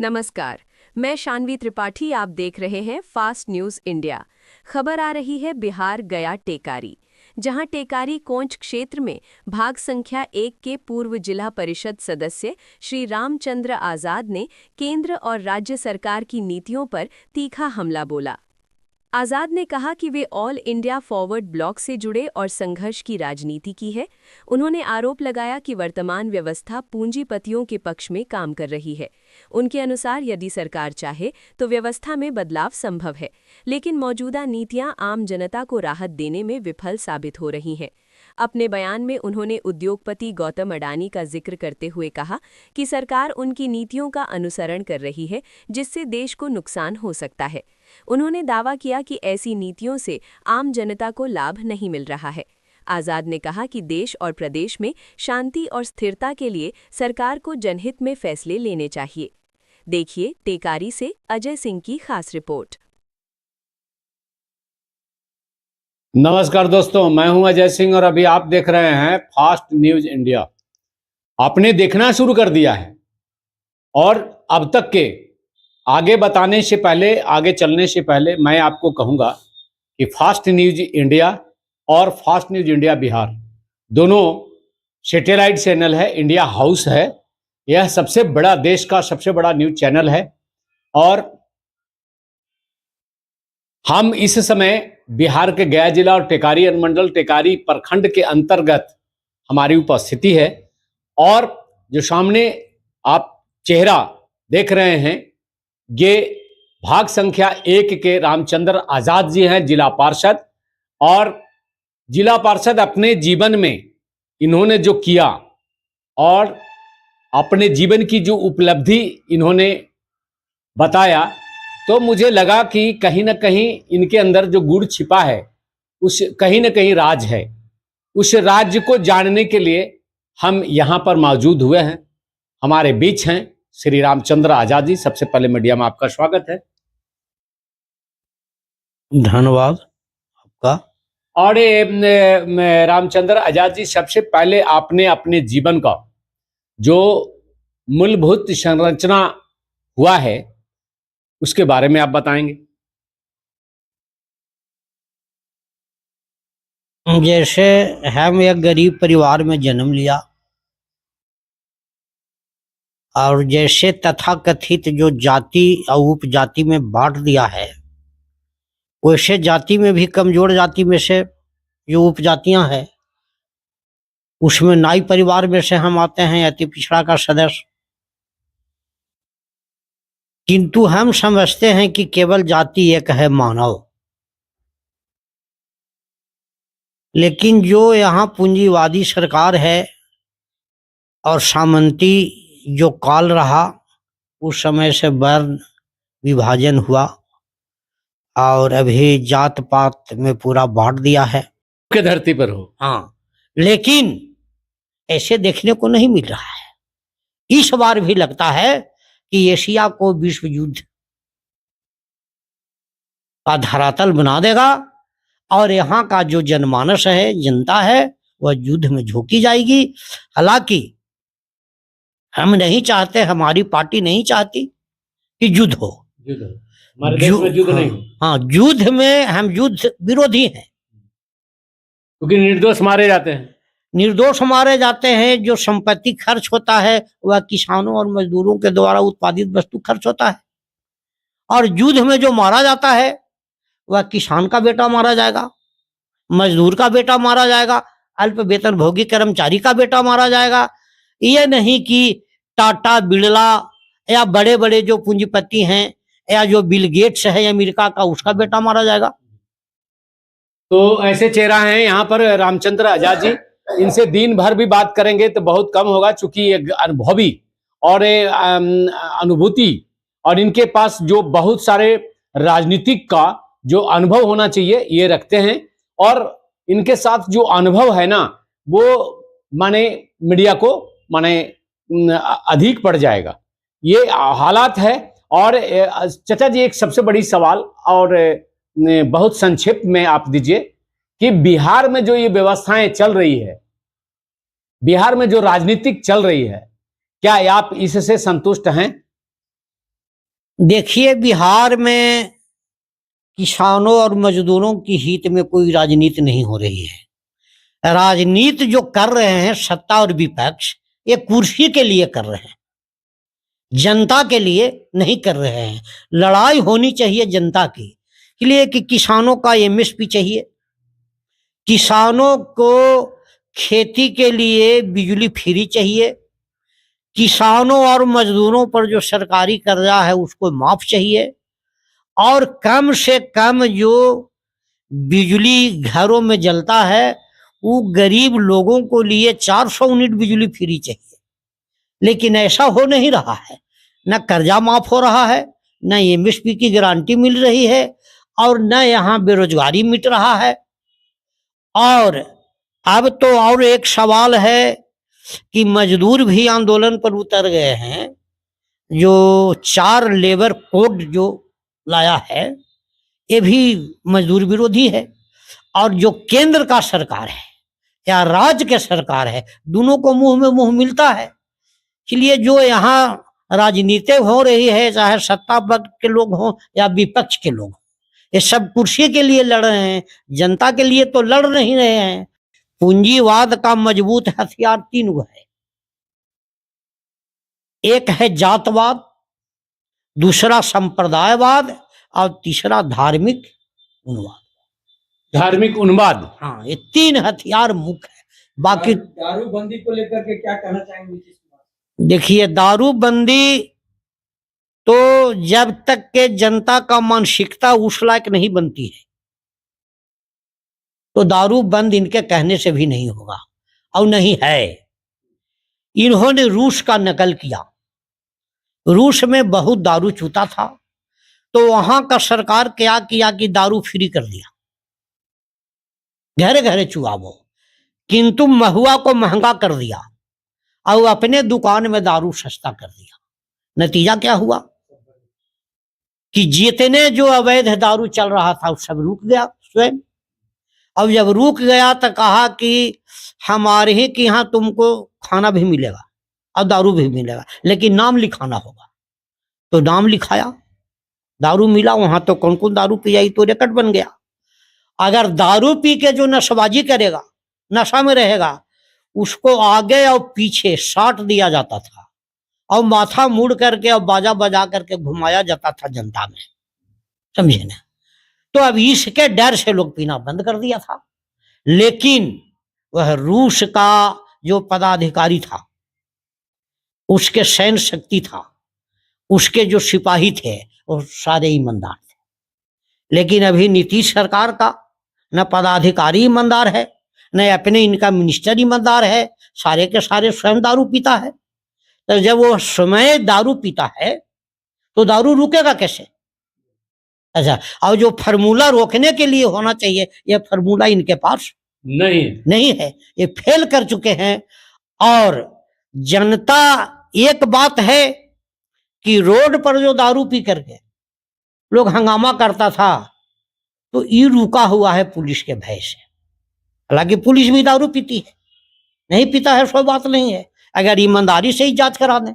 नमस्कार, मैं शानवी त्रिपाठी। आप देख रहे हैं फास्ट न्यूज इंडिया। खबर आ रही है बिहार गया टेकारी, जहां टेकारी कोंच क्षेत्र में भाग संख्या 1 के पूर्व जिला परिषद सदस्य श्री रामचंद्र आजाद ने केंद्र और राज्य सरकार की नीतियों पर तीखा हमला बोला। आजाद ने कहा कि वे ऑल इंडिया फॉरवर्ड ब्लॉक से जुड़े और संघर्ष की राजनीति की है। उन्होंने आरोप लगाया कि वर्तमान व्यवस्था पूंजीपतियों के पक्ष में काम कर रही है। उनके अनुसार यदि सरकार चाहे तो व्यवस्था में बदलाव संभव है, लेकिन मौजूदा नीतियां आम जनता को राहत देने में विफल साबित हो रही हैं। अपने बयान में उन्होंने उद्योगपति गौतम अडानी का जिक्र करते हुए कहा कि सरकार उनकी नीतियों का अनुसरण कर रही है, जिससे देश को नुकसान हो सकता है। उन्होंने दावा किया कि ऐसी नीतियों से आम जनता को लाभ नहीं मिल रहा है। आजाद ने कहा कि देश और प्रदेश में शांति और स्थिरता के लिए सरकार को जनहित में फैसले लेने चाहिए। देखिए टेकारी से अजय सिंह की खास रिपोर्ट। नमस्कार दोस्तों, मैं हूं अजय सिंह और अभी आप देख रहे हैं फास्ट न्यूज इंडिया। आपने देखना शुरू कर दिया है और अब तक के आगे बताने से पहले, आगे चलने से पहले मैं आपको कहूंगा कि फास्ट न्यूज इंडिया और फास्ट न्यूज इंडिया बिहार दोनों सैटेलाइट चैनल है, इंडिया हाउस है। यह सबसे बड़ा, देश का सबसे बड़ा न्यूज चैनल है और हम इस समय बिहार के गया जिला और टेकारी अनुमंडल, टेकारी प्रखंड के अंतर्गत हमारी उपस्थिति है। और जो सामने आप चेहरा देख रहे हैं, ये भाग संख्या 1 के रामचंद्र आजाद जी हैं, जिला पार्षद। और जिला पार्षद अपने जीवन में इन्होंने जो किया और अपने जीवन की जो उपलब्धि इन्होंने बताया, तो मुझे लगा कि कहीं ना कहीं इनके अंदर जो गुण छिपा है, उस कहीं ना कहीं राज है। उस राज को जानने के लिए हम यहाँ पर मौजूद हुए हैं। हमारे बीच हैं श्री रामचंद्र आजाद जी। सबसे पहले मीडिया में आपका स्वागत है। धन्यवाद आपका। और रामचंद्र आजाद जी, सबसे पहले आपने अपने जीवन का जो मूलभूत संरचना हुआ है उसके बारे में आप बताएंगे। जैसे हम एक गरीब परिवार में जन्म लिया और जैसे तथाकथित जो जाति और उपजाति में बांट दिया है, वैसे जाति में भी कमजोर जाति में से जो उपजातियां हैं, उसमें नाई परिवार में से हम आते हैं, अति पिछड़ा का सदस्य। किंतु हम समझते हैं कि केवल जाति एक है, मानव। लेकिन जो यहाँ पूंजीवादी सरकार है और सामंती जो काल रहा, उस समय से वर्ण विभाजन हुआ और अभी जात पात में पूरा बांट दिया है के धरती पर हो। हाँ, लेकिन ऐसे देखने को नहीं मिल रहा है। इस बार भी लगता है कि एशिया को विश्व युद्ध का धरातल बना देगा और यहाँ का जो जनमानस है, जनता है, वह युद्ध में झोंकी जाएगी। हालांकि हम नहीं चाहते, हमारी पार्टी नहीं चाहती कि युद्ध हो। हमारे देश में युद्ध नहीं हो। हाँ, युद्ध में हम युद्ध विरोधी हैं, क्योंकि निर्दोष मारे जाते हैं। निर्दोष मारे जाते हैं। जो संपत्ति खर्च होता है वह किसानों और मजदूरों के द्वारा उत्पादित वस्तु खर्च होता है। और युद्ध में जो मारा जाता है वह किसान का बेटा मारा जाएगा, मजदूर का बेटा मारा जाएगा, अल्प वेतन भोगी कर्मचारी का बेटा मारा जाएगा। ये नहीं कि टाटा, बिड़ला या बड़े बड़े जो पूंजीपति हैं या जो बिल गेट्स है अमेरिका का, उसका बेटा मारा जाएगा। तो ऐसे चेहरा हैं यहाँ पर रामचंद्र आजाद जी। इनसे दिन भर भी बात करेंगे तो बहुत कम होगा, चूंकि एक अनुभवी और अनुभूति और इनके पास जो बहुत सारे राजनीतिक का जो अनुभव होना चाहिए ये रखते हैं। और इनके साथ जो अनुभव है ना, वो माने मीडिया को माने अधिक पड़ जाएगा, ये हालात है। और चाचा जी, एक सबसे बड़ी सवाल और बहुत संक्षिप्त में आप दीजिए कि बिहार में जो ये व्यवस्थाएं चल रही है, बिहार में जो राजनीतिक चल रही है, क्या आप इससे संतुष्ट हैं? देखिए, बिहार में किसानों और मजदूरों की हित में कोई राजनीति नहीं हो रही है। राजनीति जो कर रहे हैं सत्ता और विपक्ष, ये कुर्सी के लिए कर रहे हैं, जनता के लिए नहीं कर रहे हैं। लड़ाई होनी चाहिए जनता की के लिए कि किसानों का एमएसपी चाहिए, किसानों को खेती के लिए बिजली फ्री चाहिए, किसानों और मजदूरों पर जो सरकारी कर्जा है उसको माफ चाहिए, और कम से कम जो बिजली घरों में जलता है वो गरीब लोगों को लिए 400 यूनिट बिजली फ्री चाहिए। लेकिन ऐसा हो नहीं रहा है, न कर्जा माफ हो रहा है, न एमएसपी की गारंटी मिल रही है, और न यहाँ बेरोजगारी मिट रहा है। और अब तो और एक सवाल है कि मजदूर भी आंदोलन पर उतर गए हैं। जो 4 लेबर कोड जो लाया है ये भी मजदूर विरोधी है, और जो केंद्र का सरकार है या राज्य के सरकार है, दोनों को मुंह में मुंह मिलता है। इसलिए जो यहाँ राजनीति हो रही है, चाहे सत्ता पक्ष के लोग हों या विपक्ष के लोग, ये सब कुर्सी के लिए लड़ रहे हैं, जनता के लिए तो लड़ नहीं रहे हैं। पूंजीवाद का मजबूत हथियार 3 है। एक है जातवाद, दूसरा संप्रदायवाद, और तीसरा धार्मिक उन्माद। धार्मिक उन्माद, हाँ, ये 3 हथियार मुख्य है। बाकी दारूबंदी को लेकर के क्या कहना चाहेंगे नीतीश कुमार? देखिए, दारूबंदी तो जब तक के जनता का मानसिकता उस लायक नहीं बनती है तो दारू बंद इनके कहने से भी नहीं होगा, और नहीं है। इन्होंने रूस का नकल किया। रूस में बहुत दारू चूता था, तो वहां का सरकार क्या किया कि दारू फ्री कर दिया, घरे घरे चुआ वो, किंतु महुआ को महंगा कर दिया और अपने दुकान में दारू सस्ता कर दिया। नतीजा क्या हुआ कि जितने जो अवैध दारू चल रहा था सब रुक गया स्वयं। अब जब रुक गया तो कहा कि हमारे ही के यहाँ तुमको खाना भी मिलेगा और दारू भी मिलेगा, लेकिन नाम लिखाना होगा। तो नाम लिखाया, दारू मिला। वहां तो कौन कौन दारू पिया तो रिकॉर्ड बन गया। अगर दारू पी के जो नशबाजी करेगा, नशा में रहेगा, उसको आगे और पीछे साट दिया जाता था और माथा मुड़ करके और बाजा बजा करके घुमाया जाता था जनता में, समझे ना। तो अब इसके डर से लोग पीना बंद कर दिया था। लेकिन वह रूस का जो पदाधिकारी था, उसके सैन्य शक्ति था, उसके जो सिपाही थे वो सारे ईमानदार थे। लेकिन अभी नीतीश सरकार का न पदाधिकारी ईमानदार है, न अपने इनका मिनिस्टर ईमानदार है, सारे के सारे स्वयं दारू पीता है। तो जब वो स्वयं दारू पीता है तो दारू रुकेगा कैसे? अच्छा, और जो फार्मूला रोकने के लिए होना चाहिए, ये फार्मूला इनके पास नहीं है, ये फेल कर चुके हैं। और जनता, एक बात है कि रोड पर जो दारू पी करके लोग हंगामा करता था तो ये रुका हुआ है पुलिस के भय से। हालांकि पुलिस भी दारू पीती है, नहीं पीता है सो बात नहीं है। अगर ईमानदारी से ही जांच करा दें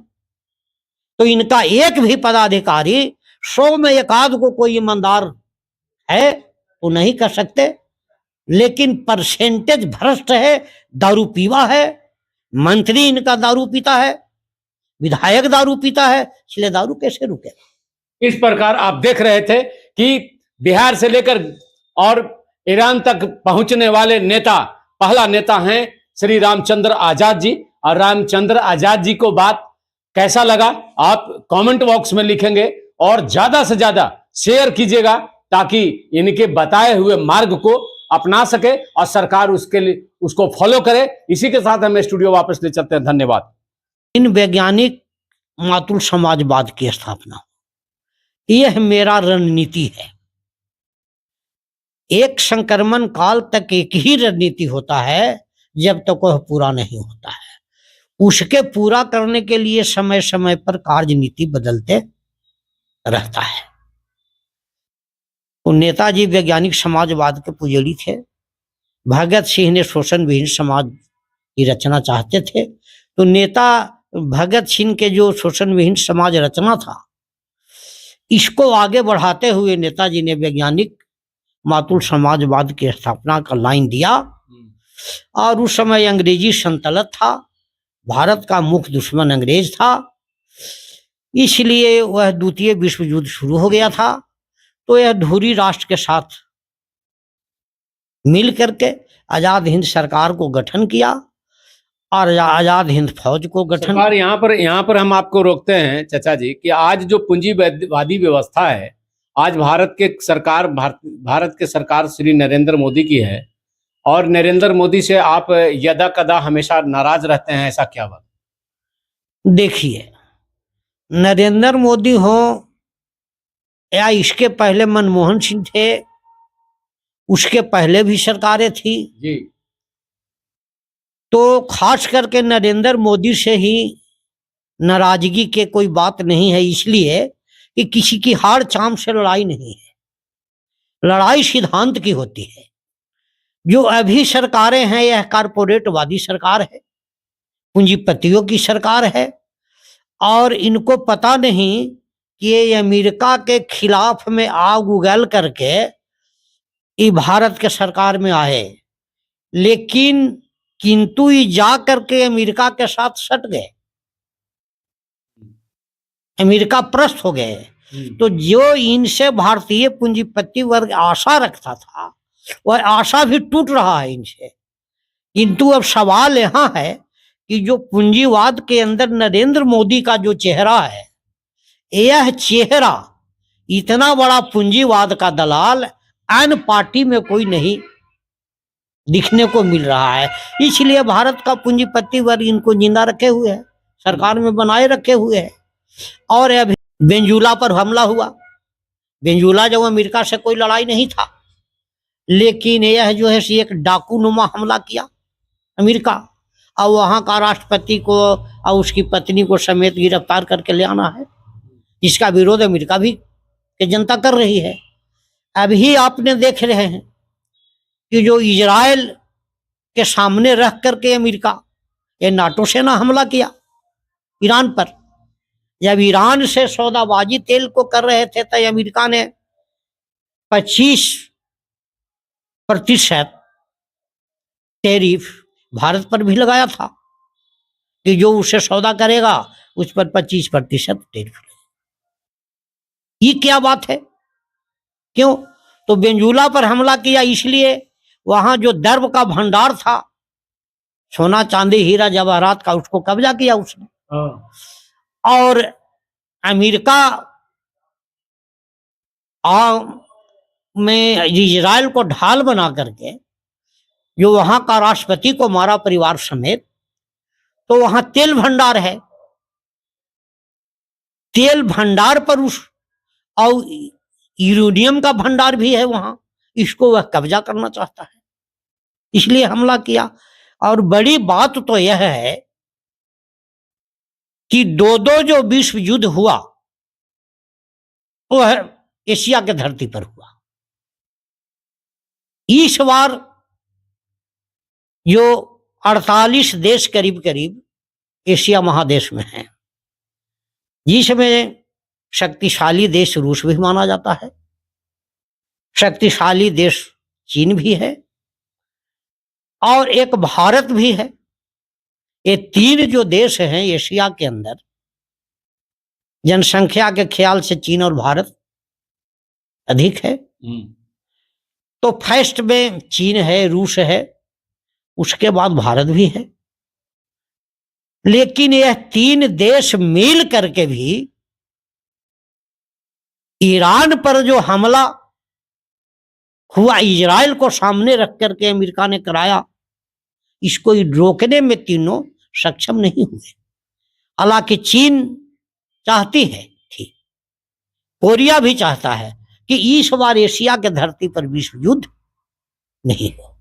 तो इनका एक भी पदाधिकारी 100 में 1 को कोई ईमानदार है तो नहीं कर सकते। लेकिन परसेंटेज भ्रष्ट है, दारू पीवा है। मंत्री इनका दारू पीता है, विधायक दारू पीता है, इसलिए दारू कैसे रुकेगा? इस प्रकार आप देख रहे थे कि बिहार से लेकर और ईरान तक पहुंचने वाले नेता, पहला नेता हैं श्री रामचंद्र आजाद जी। और रामचंद्र आजाद जी को बात कैसा लगा आप कमेंट बॉक्स में लिखेंगे, और ज्यादा से ज्यादा शेयर कीजिएगा ताकि इनके बताए हुए मार्ग को अपना सके और सरकार उसके लिए उसको फॉलो करे। इसी के साथ हमें स्टूडियो वापस ले चलते हैं। धन्यवाद। इन वैज्ञानिक मातृ समाजवाद की स्थापना, यह मेरा रणनीति है। एक संक्रमण काल तक एक ही रणनीति होता है, जब तक वह पूरा नहीं होता है। उसके पूरा करने के लिए समय समय पर कार्यनीति बदलते रहता है। तो नेताजी वैज्ञानिक समाजवाद के पुजारी थे। भगत सिंह ने शोषण विहीन समाज की रचना चाहते थे, तो नेता भगत सिंह के जो शोषण विहीन समाज रचना था, इसको आगे बढ़ाते हुए नेताजी ने वैज्ञानिक मातुल समाजवाद की स्थापना का लाइन दिया। और उस समय अंग्रेजी सल्तनत था, भारत का मुख्य दुश्मन अंग्रेज था, इसलिए वह द्वितीय विश्व युद्ध शुरू हो गया था। तो यह धुरी राष्ट्र के साथ मिल करके आजाद हिंद सरकार को गठन किया और आजाद हिंद फौज को गठन। सरकार यहाँ पर हम आपको रोकते हैं चाचा जी कि आज जो पूंजीवादी व्यवस्था है, आज भारत के सरकार श्री नरेंद्र मोदी की है, और नरेंद्र मोदी से आप यदा कदा हमेशा नाराज रहते हैं, ऐसा क्या बात? देखिए, नरेंद्र मोदी हो या इसके पहले मनमोहन सिंह थे, उसके पहले भी सरकारें थी जी, तो खास करके नरेंद्र मोदी से ही नाराजगी के कोई बात नहीं है, इसलिए कि किसी की हार चाम से लड़ाई नहीं है, लड़ाई सिद्धांत की होती है। जो अभी सरकारें हैं यह कारपोरेटवादी सरकार है, पूंजीपतियों की सरकार है, और इनको पता नहीं कि ये अमेरिका के खिलाफ में आग उगल करके ये भारत के सरकार में आए, लेकिन किंतु ये जा करके अमेरिका के साथ सट गए, अमेरिका प्रस्त हो गए। तो जो इनसे भारतीय पूंजीपति वर्ग आशा रखता था वह आशा भी टूट रहा है इनसे। किंतु अब सवाल यहाँ है कि जो पूंजीवाद के अंदर नरेंद्र मोदी का जो चेहरा है, यह चेहरा इतना बड़ा पूंजीवाद का दलाल अन्य पार्टी में कोई नहीं दिखने को मिल रहा है, इसलिए भारत का पूंजीपति वर्ग इनको जिंदा रखे हुए है, सरकार में बनाए रखे हुए है। और अभी वेनेजुला पर हमला हुआ, वेनेजुला जो अमेरिका से कोई लड़ाई नहीं था, लेकिन यह जो है एक डाकूनुमा हमला किया अमेरिका, और वहां का राष्ट्रपति को और उसकी पत्नी को समेत गिरफ्तार करके ले आना है, जिसका विरोध अमेरिका भी की जनता कर रही है। अभी आपने देख रहे हैं कि जो इजराइल के सामने रख करके अमेरिका ये नाटो से ना हमला किया ईरान पर, जब ईरान से सौदाबाजी तेल को कर रहे थे तो अमेरिका ने 25% टैरिफ भारत पर भी लगाया था कि जो उससे सौदा करेगा उस पर 25% टैरिफ। ये क्या बात है? क्यों? तो वेनेजुला पर हमला किया इसलिए वहां जो द्रव्य का भंडार था, सोना चांदी हीरा जवाहरात का, उसको कब्जा किया उसने। और अमेरिका में इजराइल को ढाल बना करके जो वहां का राष्ट्रपति को मारा परिवार समेत, तो वहां तेल भंडार है, तेल भंडार पर उस और यूरेनियम का भंडार भी है वहां, इसको वह कब्जा करना चाहता है, इसलिए हमला किया। और बड़ी बात तो यह है कि दो जो विश्व युद्ध हुआ वह एशिया के धरती पर हुआ। इस बार जो 48 देश करीब करीब एशिया महादेश में हैं, जिसमें शक्तिशाली देश रूस भी माना जाता है, शक्तिशाली देश चीन भी है, और एक भारत भी है। ये तीन जो देश हैं एशिया के अंदर, जनसंख्या के ख्याल से चीन और भारत अधिक है, तो फर्स्ट में चीन है, रूस है, उसके बाद भारत भी है। लेकिन यह तीन देश मिल करके भी ईरान पर जो हमला हुआ इजराइल को सामने रख करके अमेरिका ने कराया, इसको रोकने में तीनों सक्षम नहीं हुए। हालांकि चीन चाहती है, ठीक, कोरिया भी चाहता है कि इस बार एशिया के धरती पर विश्व युद्ध नहीं हो।